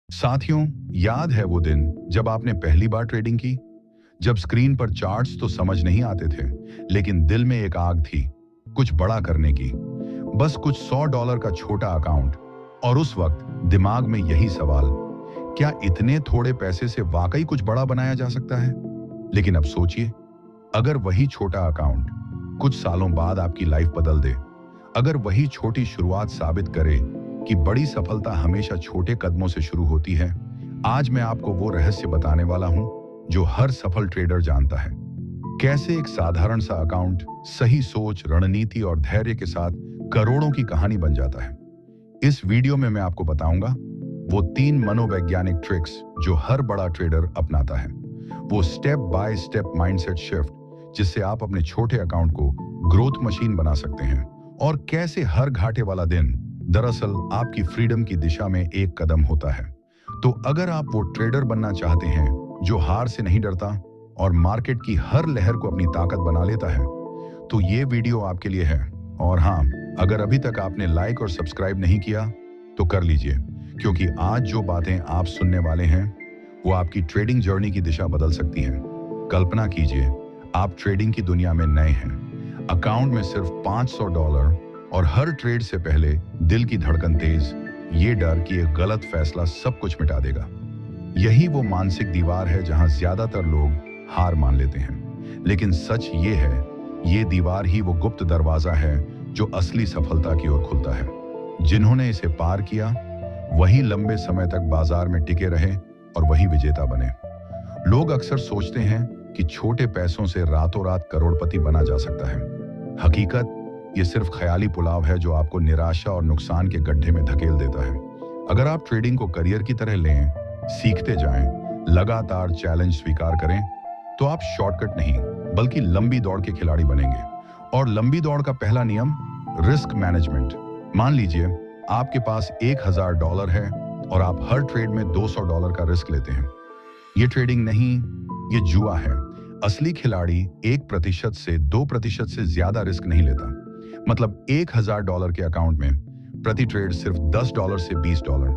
साथियों, याद है वो दिन जब आपने पहली बार ट्रेडिंग की? जब स्क्रीन पर चार्ट्स तो समझ नहीं आते थे, लेकिन दिल में एक आग थी, कुछ बड़ा करने की। बस कुछ $100 का छोटा अकाउंट। और उस वक्त दिमाग में यही सवाल, क्या इतने थोड़े पैसे से वाकई कुछ बड़ा बनाया जा सकता है? लेकिन अब सोचिए, अगर वही छोटा अकाउंट कुछ सालों बाद आपकी लाइफ बदल दे, अगर वही छोटी शुरुआत साबित करे कि बड़ी सफलता हमेशा छोटे कदमों से शुरू होती है। आज मैं आपको वो रहस्य बताने वाला हूं जो हर सफल ट्रेडर जानता है। कैसे एक साधारण सा अकाउंट सही सोच, रणनीति और धैर्य के साथ करोड़ों की कहानी बन जाता है। इस वीडियो में मैं आपको बताऊंगा वो 3 मनोवैज्ञानिक ट्रिक्स जो हर बड़ा ट्रेडर अपनाता है। वो step by step mindset shift जिससे आप अपने छोटे अकाउंट को ग्रोथ मशीन बना सकते हैं। और कैसे हर घाटे वाला दिन दरअसल आपकी फ्रीडम की दिशा में एक कदम होता है। तो अगर आप वो ट्रेडर बनना चाहते हैं जो हार से नहीं डरता और मार्केट की हर लहर को अपनी ताकत बना लेता है, तो ये वीडियो आपके लिए है। और हाँ, अगर अभी तक आपने लाइक और सब्सक्राइब नहीं किया तो कर लीजिए, क्योंकि आज जो बातें आप सुनने वाले हैं वो आपकी ट्रेडिंग जर्नी की दिशा बदल सकती हैं। कल्पना कीजिए, आप ट्रेडिंग की दुनिया में नए हैं, अकाउंट में सिर्फ $500 और हर ट्रेड से पहले दिल की धड़कन तेज, ये डर कि एक गलत फैसला सब कुछ मिटा देगा। यही वो मानसिक दीवार है जहां ज्यादातर लोग हार मान लेते हैं। लेकिन सच ये है, ये दीवार ही वो गुप्त दरवाजा है जो असली सफलता की ओर खुलता है। जिन्होंने इसे पार किया वही लंबे समय तक बाजार में टिके रहे और वही विजेता बने। लोग अक्सर सोचते हैं कि छोटे पैसों से रातों रात करोड़पति बना जा सकता है। हकीकत, ये सिर्फ ख्याली पुलाव है जो आपको निराशा और नुकसान के गड्ढे में धकेल देता है। अगर आप ट्रेडिंग को करियर की तरह लें, सीखते जाएं, लगातार चैलेंज स्वीकार करें, तो आप शॉर्टकट नहीं बल्कि लंबी दौड़ के खिलाड़ी बनेंगे। और लंबी दौड़ का पहला नियम, रिस्क मैनेजमेंट। मान लीजिए आपके पास $1000 है और आप हर ट्रेड में $200 का रिस्क लेते हैं। ये ट्रेडिंग नहीं, ये जुआ है। असली खिलाड़ी 1% से 2% से ज्यादा रिस्क नहीं लेता। मतलब $1000 के अकाउंट में प्रति ट्रेड सिर्फ $10 से $20।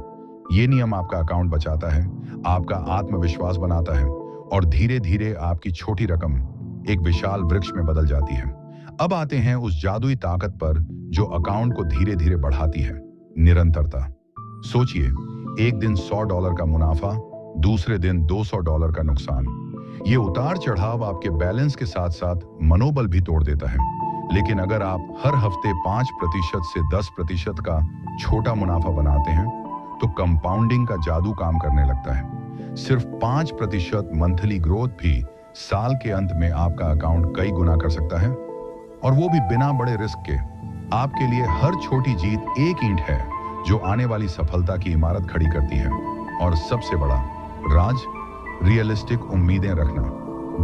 ये नियम आपका अकाउंट बचाता है, आपका आत्मविश्वास बनाता है और धीरे धीरे आपकी छोटी रकम एक विशाल वृक्ष में बदल जाती है। अब आते हैं उस जादुई ताकत पर जो अकाउंट को धीरे धीरे बढ़ाती है, निरंतरता। सोचिए, एक दिन $100 का मुनाफा, दूसरे दिन $200 का नुकसान। ये उतार चढ़ाव आपके बैलेंस के साथ साथ मनोबल भी तोड़ देता है। लेकिन अगर आप हर हफ्ते 5% से 10% का छोटा मुनाफा बनाते हैं, तो कंपाउंडिंग का जादू काम करने लगता है। सिर्फ 5% मंथली ग्रोथ भी साल के अंत में आपका अकाउंट कई गुना कर सकता है, और वो भी बिना बड़े रिस्क के। आपके लिए हर छोटी जीत एक ईंट है जो आने वाली सफलता की इमारत खड़ी करती है। और सबसे बड़ा राज, रियलिस्टिक उम्मीदें रखना।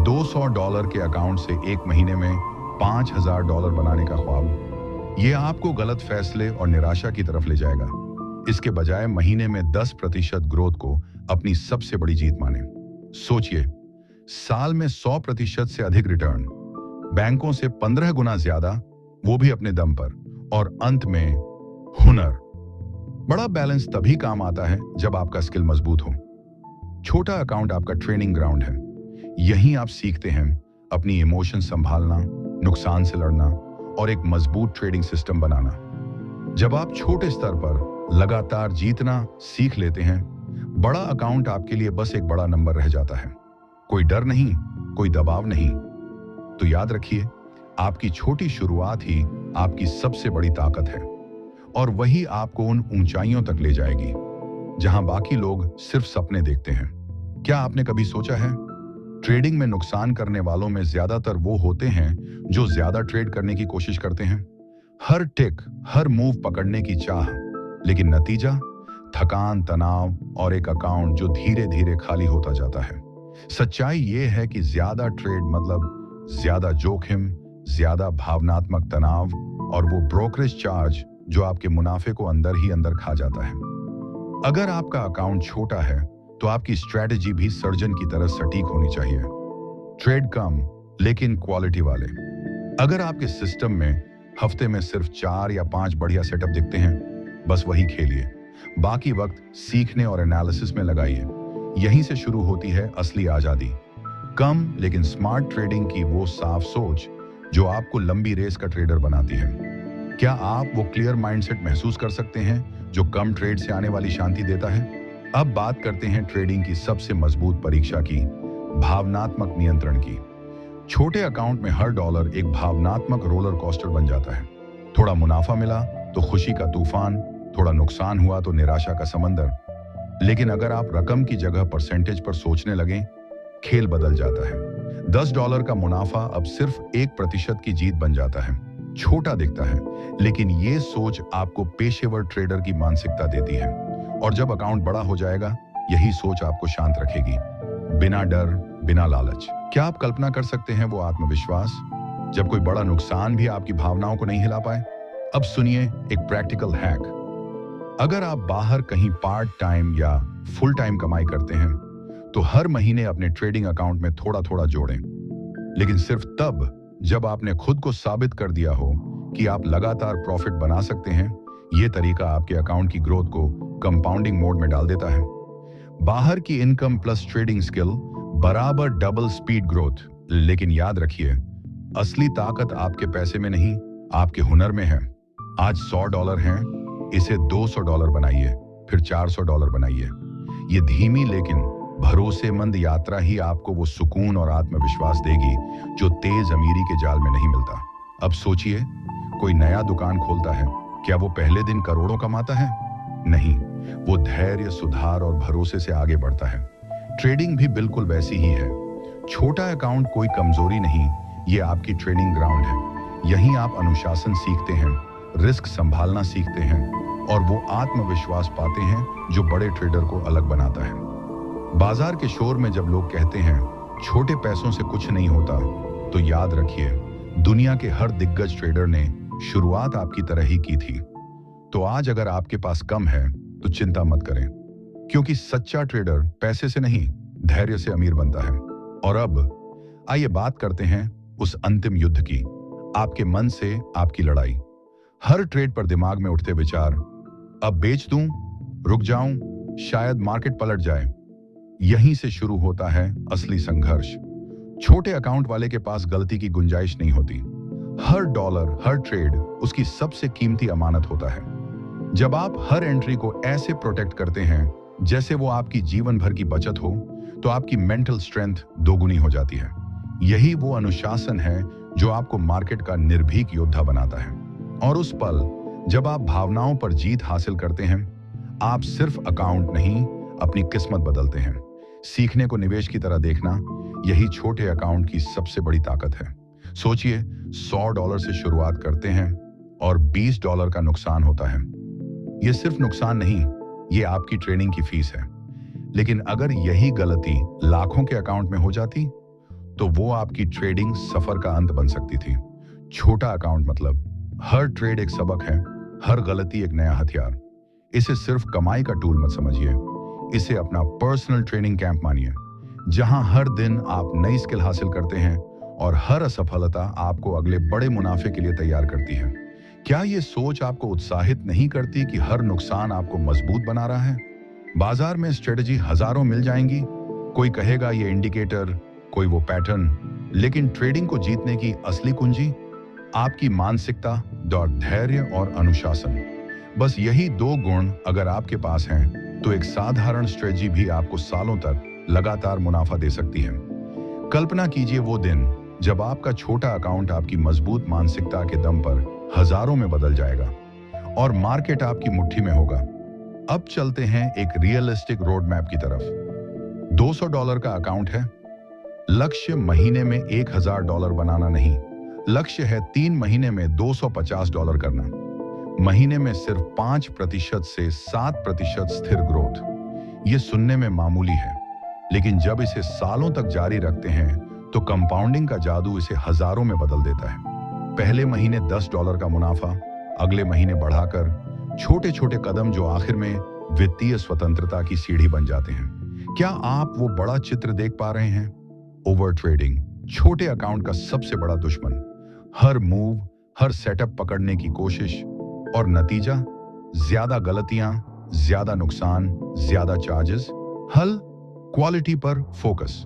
$200 के अकाउंट से एक महीने में $5000 बनाने का ख्वाब, ये आपको गलत फैसले और निराशा की तरफ ले जाएगा। इसके बजाय महीने में 10% ग्रोथ को अपनी सबसे बड़ी जीत माने। सोचिए, साल में 100% से अधिक रिटर्न, बैंकों से 15 गुना ज्यादा, वो भी अपने दम पर। और अंत में हुनर। बड़ा बैलेंस तभी काम आता है जब आपका स्किल मजबूत हो। छोटा अकाउंट आपका ट्रेनिंग ग्राउंड है। यहीं आप सीखते हैं अपनी इमोशन संभालना, नुकसान से लड़ना और एक मजबूत ट्रेडिंग सिस्टम बनाना। जब आप छोटे स्तर पर लगातार जीतना सीख लेते हैं, बड़ा अकाउंट आपके लिए बस एक बड़ा नंबर रह जाता है। कोई डर नहीं, कोई दबाव नहीं। तो याद रखिए, आपकी छोटी शुरुआत ही आपकी सबसे बड़ी ताकत है, और वही आपको उन ऊंचाइयों तक ले जाएगी जहां बाकी लोग सिर्फ सपने देखते हैं। क्या आपने कभी सोचा है, ट्रेडिंग में नुकसान करने वालों में ज्यादातर वो होते हैं जो ज्यादा ट्रेड करने की कोशिश करते हैं, हर टिक, हर मूव पकड़ने की चाह, लेकिन नतीजा थकान, तनाव और एक अकाउंट जो धीरे धीरे खाली होता जाता है। सच्चाई ये है कि ज्यादा ट्रेड मतलब ज्यादा जोखिम, ज्यादा भावनात्मक तनाव और वो ब्रोकरेज चार्ज जो आपके मुनाफे को अंदर ही अंदर खा जाता है। अगर आपका अकाउंट छोटा है तो आपकी स्ट्रेटेजी भी सर्जन की तरह सटीक होनी चाहिए। ट्रेड कम लेकिन क्वालिटी वाले। अगर आपके सिस्टम में हफ्ते में सिर्फ 4 या 5 बढ़िया सेटअप दिखते हैं, बस वही खेलिए। बाकी वक्त सीखने और एनालिसिस में लगाइए। यहीं से शुरू होती है असली आजादी। कम लेकिन स्मार्ट ट्रेडिंग की वो साफ सोच जो आपको लंबी रेस का ट्रेडर बनाती है। क्या आप वो क्लियर माइंडसेट महसूस कर सकते हैं जो कम ट्रेड से आने वाली शांति देता है? अब बात करते हैं ट्रेडिंग की सबसे मजबूत परीक्षा की, भावनात्मक नियंत्रण की। छोटे अकाउंट में हर डॉलर एक भावनात्मक रोलर कोस्टर बन जाता है। थोड़ा मुनाफा मिला तो खुशी का तूफान, थोड़ा नुकसान हुआ तो निराशा का समंदर। लेकिन अगर आप रकम की जगह परसेंटेज पर सोचने लगें, खेल बदल जाता है। $10 का मुनाफा अब सिर्फ 1% की जीत बन जाता है। छोटा दिखता है, लेकिन ये सोच आपको पेशेवर ट्रेडर की मानसिकता देती है। और जब अकाउंट बड़ा हो जाएगा, यही सोच आपको शांत रखेगी, बिना डर, बिना लालच। क्या आप कल्पना कर सकते हैं वो आत्मविश्वास जब कोई बड़ा नुकसान भी आपकी भावनाओं को नहीं हिला पाए? अब सुनिए एक प्रैक्टिकल हैक। अगर आप बाहर कहीं पार्ट टाइम या फुल टाइम कमाई करते हैं, तो हर महीने अपने ट्रेडिंग अकाउंट में थोड़ा थोड़ा जोड़ें। लेकिन सिर्फ तब जब आपने खुद को साबित कर दिया हो कि आप लगातार प्रॉफिट बना सकते हैं। यह तरीका आपके अकाउंट की ग्रोथ को कंपाउंडिंग मोड में डाल देता है। बाहर की इनकम प्लस ट्रेडिंग स्किल बराबर डबल स्पीड ग्रोथ। लेकिन याद रखिए, असली ताकत आपके पैसे में नहीं, आपके हुनर में है। आज $100 हैं, इसे $200 बनाइए, फिर $400 बनाइए। ये धीमी लेकिन भरोसेमंद यात्रा ही आपको वो सुकून और आत्मविश्वास देगी जो तेज अमीरी के जाल में नहीं मिलता। अब सोचिए, कोई नया दुकान खोलता है, क्या वो पहले दिन करोड़ों कमाता है? नहीं, वो धैर्य, सुधार और भरोसे से आगे बढ़ता है। ट्रेडिंग भी बिल्कुल वैसी ही है। छोटा अकाउंट कोई कमजोरी नहीं, ये आपकी ट्रेनिंग ग्राउंड है। यहीं आप अनुशासन सीखते हैं, रिस्क संभालना सीखते हैं और वो आत्मविश्वास पाते हैं जो बड़े ट्रेडर को अलग बनाता है। बाजार के शोर में जब लोग कहते हैं छोटे पैसों से कुछ नहीं होता, तो याद रखिए, दुनिया के हर दिग्गज ट्रेडर ने शुरुआत आपकी तरह ही की थी। तो आज अगर आपके पास कम है तो चिंता मत करें, क्योंकि सच्चा ट्रेडर पैसे से नहीं, धैर्य से अमीर बनता है। और अब आइए बात करते हैं उस अंतिम युद्ध की, आपके मन से आपकी लड़ाई। हर ट्रेड पर दिमाग में उठते विचार, अब बेच दूं, रुक जाऊं, शायद मार्केट पलट जाए। यहीं से शुरू होता है असली संघर्ष। छोटे अकाउंट वाले के पास गलती की गुंजाइश नहीं होती। हर डॉलर, हर ट्रेड उसकी सबसे कीमती अमानत होता है। जब आप हर एंट्री को ऐसे प्रोटेक्ट करते हैं जैसे वो आपकी जीवन भर की बचत हो, तो आपकी मेंटल स्ट्रेंथ दोगुनी हो जाती है। यही वो अनुशासन है जो आपको मार्केट का निर्भीक योद्धा बनाता है। और उस पल जब आप भावनाओं पर जीत हासिल करते हैं, आप सिर्फ अकाउंट नहीं, अपनी किस्मत बदलते हैं। सीखने को निवेश की तरह देखना, यही छोटे अकाउंट की सबसे बड़ी ताकत है। सोचिए, $100 से शुरुआत करते हैं और $20 का नुकसान होता है। यह सिर्फ नुकसान नहीं, ये आपकी ट्रेनिंग की फीस है। लेकिन अगर यही गलती लाखों के अकाउंट में हो जाती, तो वो आपकी ट्रेडिंग सफर का अंत बन सकती थी। छोटा अकाउंट मतलब हर ट्रेड एक सबक है, हर गलती एक नया हथियार। इसे सिर्फ कमाई का टूल मत समझिए, इसे अपना पर्सनल ट्रेनिंग कैंप मानिए, जहां हर दिन आप नई स्किल हासिल करते हैं और हर असफलता आपको अगले बड़े मुनाफे के लिए तैयार करती है। क्या ये सोच आपको उत्साहित नहीं करती कि हर नुकसान आपको मजबूत बना रहा है? बाजार में स्ट्रेटजी हजारों मिल जाएंगी, कोई कहेगा ये इंडिकेटर, कोई वो पैटर्न, लेकिन ट्रेडिंग को जीतने की असली कुंजी आपकी मानसिकता, धैर्य और अनुशासन। बस यही 2 गुण अगर आपके पास हैं, तो एक साधारण स्ट्रेटजी भी आपको सालों तक लगातार मुनाफा दे सकती है। कल्पना कीजिए वो दिन जब आपका छोटा अकाउंट आपकी मजबूत मानसिकता के दम पर हजारों में बदल जाएगा और मार्केट आपकी मुट्ठी में होगा। अब चलते हैं एक रियलिस्टिक रोड मैप की तरफ। $200 का अकाउंट है, लक्ष्य महीने में $1000 बनाना नहीं, लक्ष्य है 3 महीने में $250 करना। महीने में सिर्फ 5% से 7% स्थिर ग्रोथ। यह सुनने में मामूली है, लेकिन जब इसे सालों तक जारी रखते हैं, तो कंपाउंडिंग का जादू इसे हजारों में बदल देता है। पहले महीने $10 का मुनाफा, अगले महीने बढ़ाकर छोटे छोटे कदम जो आखिर में वित्तीय स्वतंत्रता की सीढ़ी बन जाते हैं। क्या आप वो बड़ा चित्र देख पा रहे हैं? ओवर ट्रेडिंग छोटे अकाउंट का सबसे बड़ा दुश्मन। हर मूव, हर सेटअप पकड़ने की कोशिश और नतीजा ज्यादा गलतियां, ज्यादा नुकसान, ज्यादा चार्जेस। हल, क्वालिटी पर फोकस।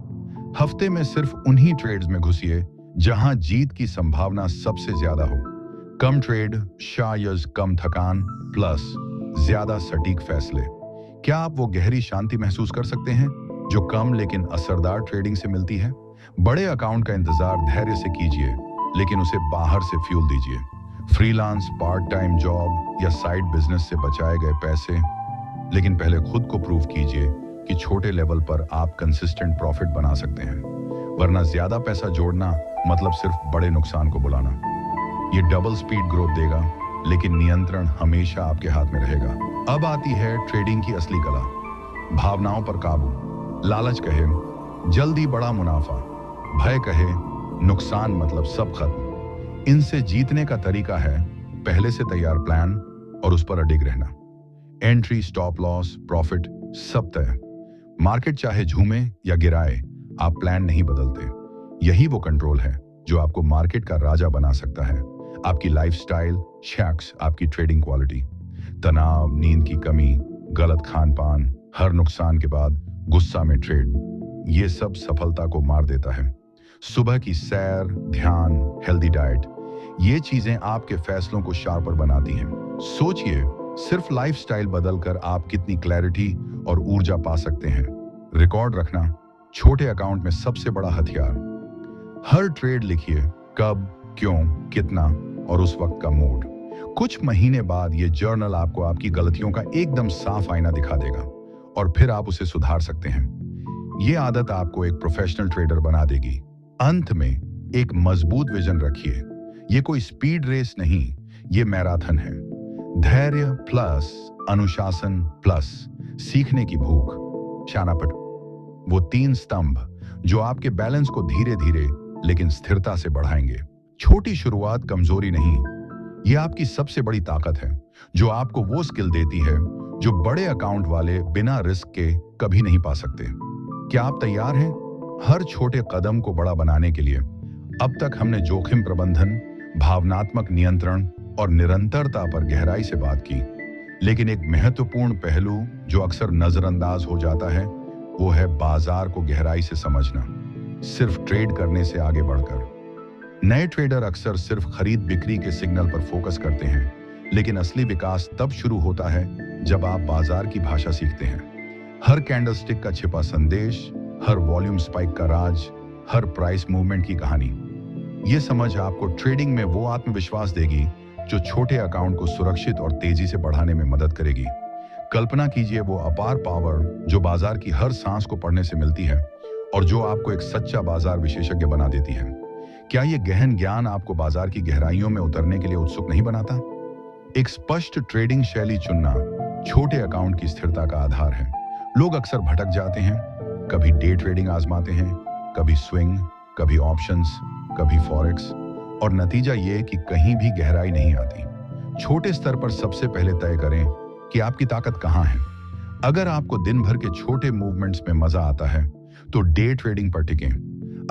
हफ्ते में सिर्फ उन्हीं ट्रेड्स में घुसिए जहां जीत की संभावना सबसे ज्यादा हो। कम ट्रेड, शायद कम थकान, प्लस ज्यादा सटीक फैसले। क्या आप वो गहरी शांति महसूस कर सकते हैं जो कम लेकिन असरदार ट्रेडिंग से मिलती है? बड़े अकाउंट का इंतजार धैर्य से कीजिए, लेकिन उसे बाहर से फ्यूल दीजिए। फ्रीलांस, पार्ट टाइम जॉब या साइड बिजनेस से बचाए गए पैसे। लेकिन पहले खुद को प्रूव कीजिए कि छोटे लेवल पर आप कंसिस्टेंट प्रॉफिट बना सकते हैं, वरना ज्यादा पैसा जोड़ना मतलब सिर्फ बड़े नुकसान को बुलाना। ये डबल स्पीड ग्रोथ देगा, लेकिन नियंत्रण हमेशा आपके हाथ में रहेगा। अब आती है ट्रेडिंग की असली कला, भावनाओं पर काबू। लालच कहे जल्दी बड़ा मुनाफा, भय कहे नुकसान मतलब सब खत्म। इनसे जीतने का तरीका है पहले से तैयार प्लान और उस पर अडिग रहना। एंट्री, स्टॉप लॉस, प्रॉफिट सब तय। मार्केट चाहे झूमे या गिराए, आप प्लान नहीं बदलते। यही वो कंट्रोल है जो आपको मार्केट का राजा बना सकता है। आपकी लाइफस्टाइल, शैक्स, आपकी ट्रेडिंग क्वालिटी। तनाव, नींद की कमी, गलत खान पान, हर नुकसान के बाद गुस्सा में ट्रेड, ये सब सफलता को मार देता है। सुबह की सैर, ध्यान, हेल्दी डाइट, ये चीजें आपके फैसलों को शार्पर बनाती हैं। सोचिए, सिर्फ लाइफस्टाइल बदलकर आप कितनी क्लैरिटी और ऊर्जा पा सकते हैं। रिकॉर्ड रखना छोटे अकाउंट में सबसे बड़ा हथियार। हर ट्रेड लिखिए, कब, क्यों, कितना और उस वक्त का मूड। कुछ महीने बाद ये जर्नल आपको आपकी गलतियों का एकदम साफ आईना दिखा देगा और फिर आप उसे सुधार सकते हैं। ये आदत आपको एक प्रोफेशनल ट्रेडर बना देगी। अंत में एक मजबूत विजन रखिए। ये कोई स्पीड रेस नहीं, ये मैराथन है। धैर्य प्लस अनुशासन प्लस सीखने की भूख, शानापट, वो 3 स्तंभ जो आपके बैलेंस को धीरे धीरे लेकिन स्थिरता से बढ़ाएंगे। छोटी शुरुआत कमजोरी नहीं, ये आपकी सबसे बड़ी ताकत है, जो आपको वो स्किल देती है जो बड़े अकाउंट वाले बिना रिस्क के कभी नहीं पा सकते। क्या आप तैयार हैं हर छोटे कदम को बड़ा बनाने के लिए? अब तक हमने जोखिम प्रबंधन, भावनात्मक नियंत्रण और निरंतरता पर गहराई से बात की, लेकिन एक महत्वपूर्ण पहलू जो अक्सर नजरअंदाज हो जाता है वो है बाजार को गहराई से समझना, सिर्फ ट्रेड करने से आगे बढ़कर। नए ट्रेडर अक्सर सिर्फ खरीद बिक्री के सिग्नल पर फोकस करते हैं, लेकिन असली विकास तब शुरू होता है जब आप बाजार की भाषा सीखते हैं। हर कैंडलस्टिक का छिपा संदेश, हर वॉल्यूम स्पाइक का राज, हर प्राइस मूवमेंट की कहानी। ये समझ आपको ट्रेडिंग में वो आत्मविश्वास देगी जो छोटे अकाउंट को सुरक्षित और तेजी से बढ़ाने में मदद करेगी। कल्पना कीजिए वो अपार पावर जो बाजार की हर सांस को पढ़ने से मिलती है और जो आपको एक सच्चा बाजार विशेषज्ञ बना देती है। क्या ये गहन ज्ञान आपको बाजार की गहराइयों में उतरने के लिए उत्सुक नहीं बनाता? एक स्पष्ट ट्रेडिंग शैली चुनना छोटे अकाउंट की स्थिरता का आधार है। लोग अक्सर भटक जाते हैं, कभी डे ट्रेडिंग आजमाते हैं, कभी स्विंग, कभी ऑप्शंस, कभी फॉरेक्स, और नतीजा ये कि कहीं भी गहराई नहीं आती। छोटे स्तर पर सबसे पहले तय करें कि आपकी ताकत कहां है। अगर आपको दिन भर के छोटे मूवमेंट्स में मजा आता है तो डे ट्रेडिंग पर टिकें।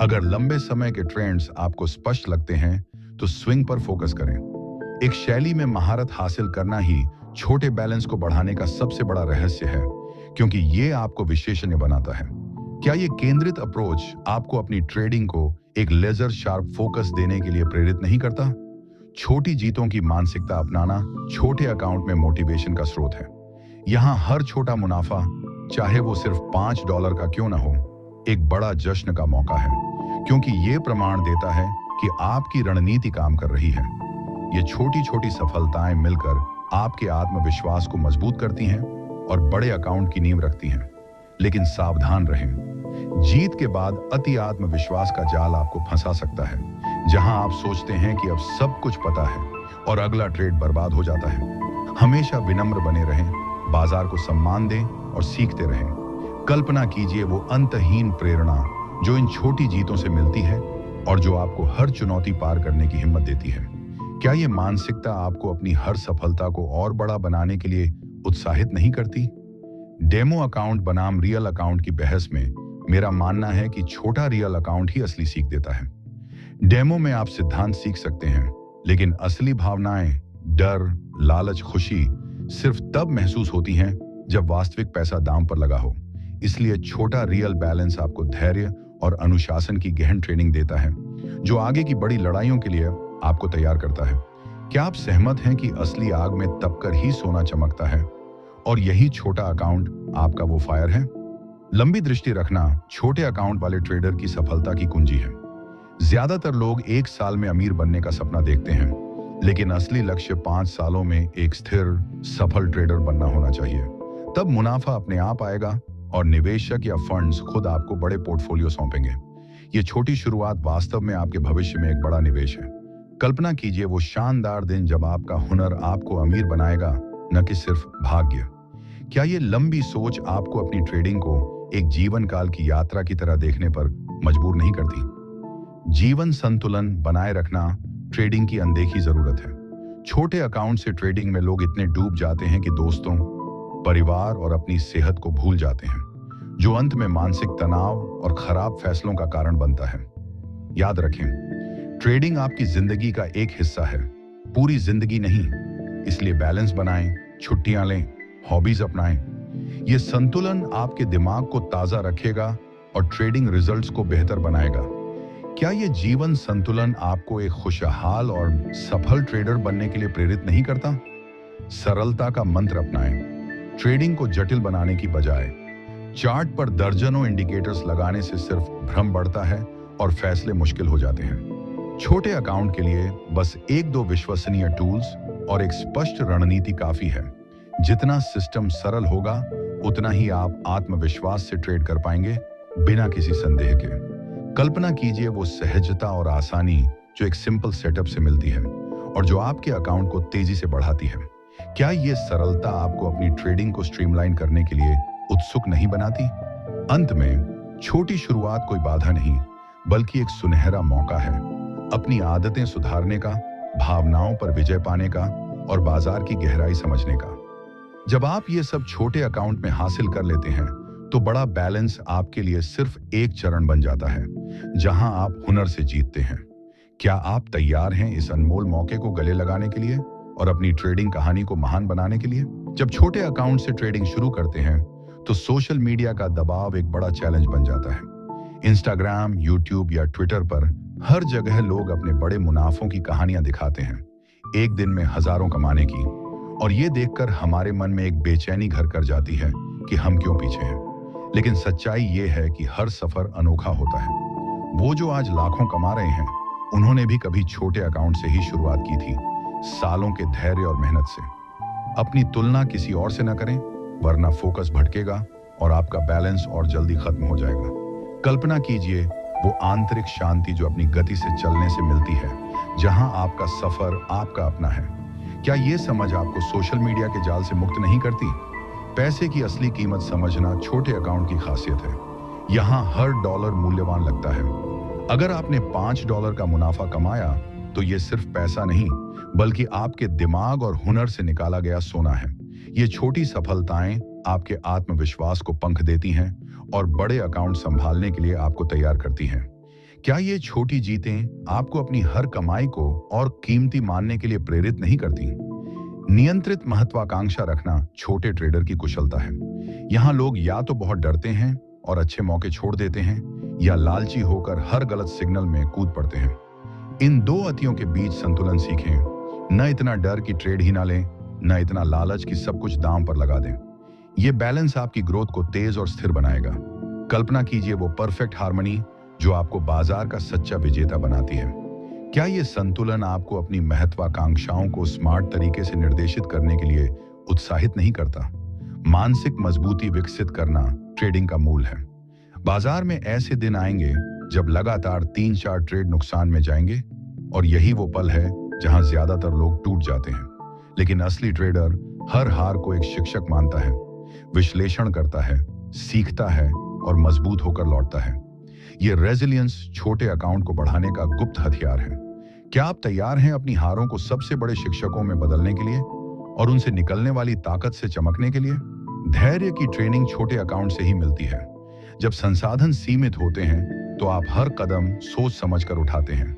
अगर लंबे समय के ट्रेंड्स आपको स्पष्ट लगते हैं तो स्विंग पर फोकस करें। एक शैली में महारत हासिल करना ही छोटे बैलेंस को बढ़ाने का सबसे बड़ा रहस्य है, क्योंकि ये आपको विशेषज्ञ बनाता है। क्या ये केंद्रित अप्रोच आपको अपनी ट्रेडिंग को एक लेजर शार्प फोकस देने के लिए प्रेरित नहीं करता? छोटी जीतों की मानसिकता अपनाना छोटे अकाउंट में मोटिवेशन का स्रोत है। यहां हर छोटा मुनाफा, चाहे वो सिर्फ $5 का क्यों ना हो, एक बड़ा जश्न का मौका है, क्योंकि ये प्रमाण देता है कि आपकी रणनीति काम कर रही है। ये छोटी छोटी सफलताएं मिलकर आपके आत्मविश्वास को मजबूत करती हैं और बड़े अकाउंट की नींव रखती हैं। लेकिन सावधान रहें, जीत के बाद अति आत्मविश्वास का जाल आपको फंसा सकता है, जहां आप सोचते हैं कि अब सब कुछ पता है और अगला ट्रेड बर्बाद हो जाता है। हमेशा विनम्र बने रहें, बाजार को सम्मान दें और सीखते रहें। कल्पना कीजिए वो अंतहीन प्रेरणा जो इन छोटी जीतों से मिलती है और जो आपको हर चुनौती पार करने की हिम्मत देती है। क्या ये मानसिकता आपको अपनी हर सफलता को और बड़ा बनाने के लिए उत्साहित नहीं करती? डेमो अकाउंट बनाम रियल अकाउंट की बहस में मेरा मानना है कि छोटा रियल अकाउंट ही असली सीख देता है। डेमो में आप सिद्धांत सीख सकते हैं, लेकिन असली भावनाएं, डर, लालच, खुशी, सिर्फ तब महसूस होती हैं जब वास्तविक पैसा दांव पर लगा हो। इसलिए छोटा रियल बैलेंस आपको धैर्य और अनुशासन की गहन ट्रेनिंग देता है, जो आगे की बड़ी लड़ाइयों के लिए आपको तैयार करता है। क्या आप सहमत हैं कि असली आग में तपकर ही सोना चमकता है और यही छोटा अकाउंट आपका वो फायर है? लंबी दृष्टि रखना छोटे अकाउंट वाले ट्रेडर की सफलता की कुंजी है। ज्यादातर लोग एक साल में अमीर बनने का सपना देखते हैं, लेकिन असली लक्ष्य 5 सालों में एक स्थिर सफल ट्रेडर बनना होना चाहिए। तब मुनाफा अपने आप आएगा और निवेशक या फंड्स खुद आपको बड़े पोर्टफोलियो सौंपेंगे। ये छोटी शुरुआत वास्तव में आपके भविष्य में एक बड़ा निवेश है। कल्पना कीजिए वो शानदार दिन जब आपका हुनर आपको अमीर बनाएगा, न कि सिर्फ भाग्य। क्या ये लंबी सोच आपको अपनी ट्रेडिंग को एक जीवन काल की यात्रा की तरह देखने पर मजबूर नहीं करती? जीवन संतुलन बनाए रखना ट्रेडिंग की अनदेखी जरूरत है। छोटे अकाउंट से ट्रेडिंग में लोग इतने डूब जाते हैं कि दोस्तों, परिवार और अपनी सेहत को भूल जाते हैं, जो अंत में मानसिक तनाव और खराब फैसलों का कारण बनता है। याद रखें, ट्रेडिंग आपकी जिंदगी का एक हिस्सा है, पूरी जिंदगी नहीं। इसलिए बैलेंस बनाएं, छुट्टियां लें, हॉबीज अपनाएं। यह संतुलन आपके दिमाग को ताजा रखेगा और ट्रेडिंग रिजल्ट्स को बेहतर बनाएगा। क्या यह जीवन संतुलन आपको एक खुशहाल और सफल ट्रेडर बनने के लिए प्रेरित नहीं करता? सरलता का मंत्र अपनाएं। ट्रेडिंग को जटिल बनाने की बजाय चार्ट पर दर्जनों इंडिकेटर्स लगाने से सिर्फ भ्रम बढ़ता है और फैसले मुश्किल हो जाते हैं। छोटे अकाउंट के लिए बस 1-2 विश्वसनीय टूल्स और एक स्पष्ट रणनीति काफी है। जितना सिस्टम सरल होगा, उतना ही आप आत्मविश्वास से ट्रेड कर पाएंगे, बिना किसी संदेह के। कल्पना कीजिए वो सहजता और आसानी जो एक सिंपल सेटअप से मिलती है और जो आपके अकाउंट को तेजी से बढ़ाती है। क्या ये सरलता आपको अपनी ट्रेडिंग को स्ट्रीमलाइन करने के लिए उत्सुक नहीं बनाती? अंत में, छोटी शुरुआत कोई बाधा नहीं, बल्कि एक सुनहरा मौका है अपनी आदतें सुधारने का, भावनाओं पर विजय पाने का और बाजार की गहराई समझने का। जब आप ये सब छोटे अकाउंट में हासिल कर लेते हैं, तो बड़ा बैलेंस आपके लिए सिर्फ एक चरण बन जाता है, जहां आप हुनर से जीतते हैं। क्या आप तैयार हैं इस अनमोल मौके को गले लगाने के लिए और अपनी ट्रेडिंग कहानी को महान बनाने के लिए? जब छोटे अकाउंट से ट्रेडिंग शुरू करते हैं, तो सोशल मीडिया का दबाव एक बड़ा चैलेंज बन जाता है। इंस्टाग्राम, यूट्यूब या ट्विटर पर हर जगह लोग अपने बड़े मुनाफों की कहानियां दिखाते हैं, एक दिन में हजारों कमाने की। और ये देखकर हमारे मन में एक बेचैनी घर कर जाती है कि हम क्यों पीछे हैं। लेकिन सच्चाई ये है कि हर सफर अनोखा होता है। वो जो आज लाखों कमा रहे हैं, उन्होंने भी कभी छोटे अकाउंट से ही शुरुआत की थी, सालों के धैर्य और मेहनत से। अपनी तुलना किसी और से न करें, वरना फोकस भटकेगा और आपका बैलेंस और जल्दी खत्म हो जाएगा। कल्पना कीजिए वो आंतरिक शांति जो अपनी गति से चलने से मिलती है, जहां आपका सफर आपका अपना है। क्या ये समझ आपको सोशल मीडिया के जाल से मुक्त नहीं करती? पैसे की असली कीमत समझना छोटे अकाउंट की खासियत है। यहाँ हर डॉलर मूल्यवान लगता है। अगर आपने $5 का मुनाफा कमाया, तो ये सिर्फ पैसा नहीं, बल्कि आपके दिमाग और हुनर से निकाला गया सोना है। ये छोटी सफलताएं आपके आत्मविश्वास को पंख देती हैं और बड़े अकाउंट संभालने के लिए आपको तैयार करती हैं। क्या ये छोटी जीतें आपको अपनी हर कमाई को और कीमती मानने के लिए प्रेरित नहीं करती? नियंत्रित महत्वाकांक्षा रखना छोटे ट्रेडर की कुशलता है। यहाँ लोग या तो बहुत डरते हैं और अच्छे मौके छोड़ देते हैं, या लालची होकर हर गलत सिग्नल में कूद पड़ते हैं। इन दो अतियों के बीच संतुलन सीखें। न इतना डर कि ट्रेड ही ना लें, न इतना लालच कि सब कुछ दांव पर लगा दें। यह बैलेंस आपकी ग्रोथ को तेज और स्थिर बनाएगा। कल्पना कीजिए वो परफेक्ट हार्मनी जो आपको बाजार का सच्चा विजेता बनाती है। क्या यह संतुलन आपको अपनी महत्वाकांक्षाओं को स्मार्ट तरीके से निर्देशित करने के लिए उत्साहित नहीं करता? मानसिक मजबूती विकसित करना ट्रेडिंग का मूल है। बाजार में ऐसे दिन आएंगे जब लगातार 3-4 ट्रेड नुकसान में जाएंगे, और यही वो पल है जहां ज्यादातर लोग टूट जाते हैं। लेकिन असली ट्रेडर हर हार को एक शिक्षक मानता है, विश्लेषण करता है, सीखता है और मजबूत होकर लौटता है। ये रेजिलियंस छोटे अकाउंट को बढ़ाने का गुप्त हथियार है। क्या आप तैयार हैं अपनी हारों को सबसे बड़े शिक्षकों में बदलने के लिए और उनसे निकलने वाली ताकत से चमकने के लिए? धैर्य की ट्रेनिंग छोटे अकाउंट से ही मिलती है। जब संसाधन सीमित होते हैं, तो आप हर कदम सोच समझकर उठाते हैं।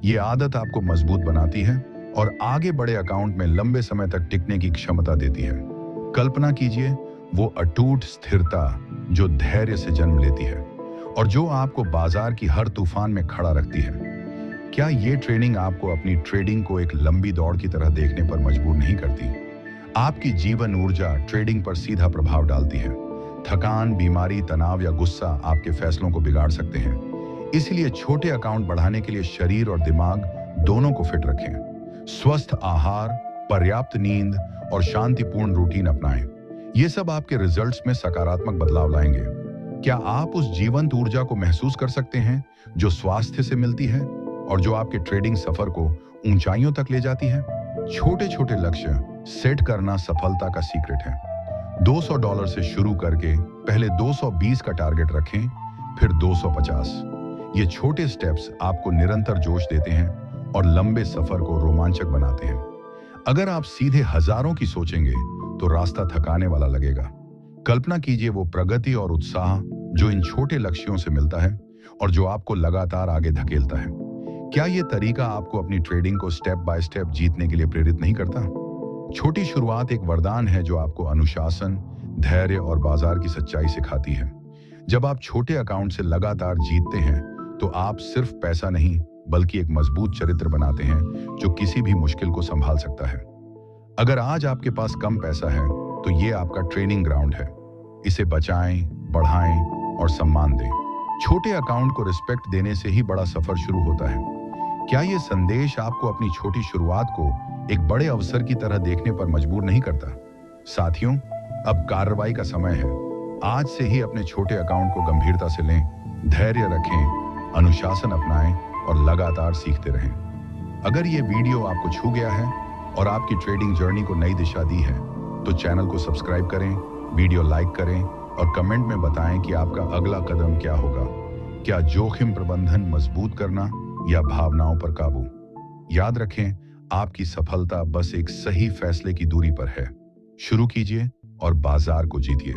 ये आदत आपको मजबूत बनाती है और आगे बड़े अकाउंट में लंबे समय तक टिकने की क्षमता देती है। कल्पना कीजिए वो अटूट स्थिरता जो धैर्य से जन्म लेती है और जो आपको बाजार की हर तूफान में खड़ा रखती है। क्या ये ट्रेनिंग आपको अपनी ट्रेडिंग को एक लंबी दौड़ की तरह देखने पर मजबूर नहीं करती? आपकी जीवन ऊर्जा ट्रेडिंग पर सीधा प्रभाव डालती है। थकान, बीमारी, तनाव या गुस्सा आपके फैसलों को बिगाड़ सकते हैं। इसलिए छोटे अकाउंट बढ़ाने के लिए शरीर और दिमाग दोनों को फिट रखें। स्वस्थ आहार, पर्याप्त नींद और शांतिपूर्ण रूटीन अपनाएं। ये सब आपके रिजल्ट्स में सकारात्मक बदलाव लाएंगे। क्या आप उस जीवंत ऊर्जा को महसूस कर सकते हैं जो स्वास्थ्य से मिलती है और जो आपके ट्रेडिंग सफर को ऊंचाइयों तक ले जाती है? छोटे छोटे लक्ष्य सेट करना सफलता का सीक्रेट है। $200 से शुरू करके पहले 220 का टारगेट रखें, फिर 250। ये छोटे स्टेप्स आपको निरंतर जोश देते हैं और लंबे सफर को रोमांचक बनाते हैं। अगर आप सीधे हजारों की सोचेंगे तो रास्ता थकाने वाला लगेगा। कल्पना कीजिए वो प्रगति और उत्साह जो इन छोटे लक्ष्यों से मिलता है और जो आपको लगातार आगे धकेलता है। क्या ये तरीका आपको अपनी ट्रेडिंग को स्टेप बाय स्टेप जीतने के लिए प्रेरित नहीं करता? छोटी शुरुआत एक वरदान है जो आपको अनुशासन, धैर्य और बाजार की सच्चाई सिखाती है। जब आप छोटे अकाउंट से लगातार जीतते हैं तो आप सिर्फ पैसा नहीं बल्कि एक मजबूत चरित्र बनाते हैं जो किसी भी मुश्किल को संभाल सकता है। अगर आज आपके पास कम पैसा है तो ये आपका ट्रेनिंग ग्राउंड है। इसे बचाएं, बढ़ाएं और सम्मान दें। छोटे अकाउंट को रिस्पेक्ट देने से ही बड़ा सफर शुरू होता है। क्या ये संदेश आपको अपनी छोटी शुरुआत को एक बड़े अवसर की तरह देखने पर मजबूर नहीं करता? साथियों, अब कार्रवाई का समय है। आज से ही अपने छोटे अकाउंट को गंभीरता से लें, धैर्य रखें, अनुशासन अपनाएं और लगातार सीखते रहें। अगर ये वीडियो आपको छू गया है और आपकी ट्रेडिंग जर्नी को नई दिशा दी है तो चैनल को सब्सक्राइब करें, वीडियो लाइक करें और कमेंट में बताएं कि आपका अगला कदम क्या होगा। क्या जोखिम प्रबंधन मजबूत करना या भावनाओं पर काबू? याद रखें, आपकी सफलता बस एक सही फैसले की दूरी पर है। शुरू कीजिए और बाजार को जीतिए।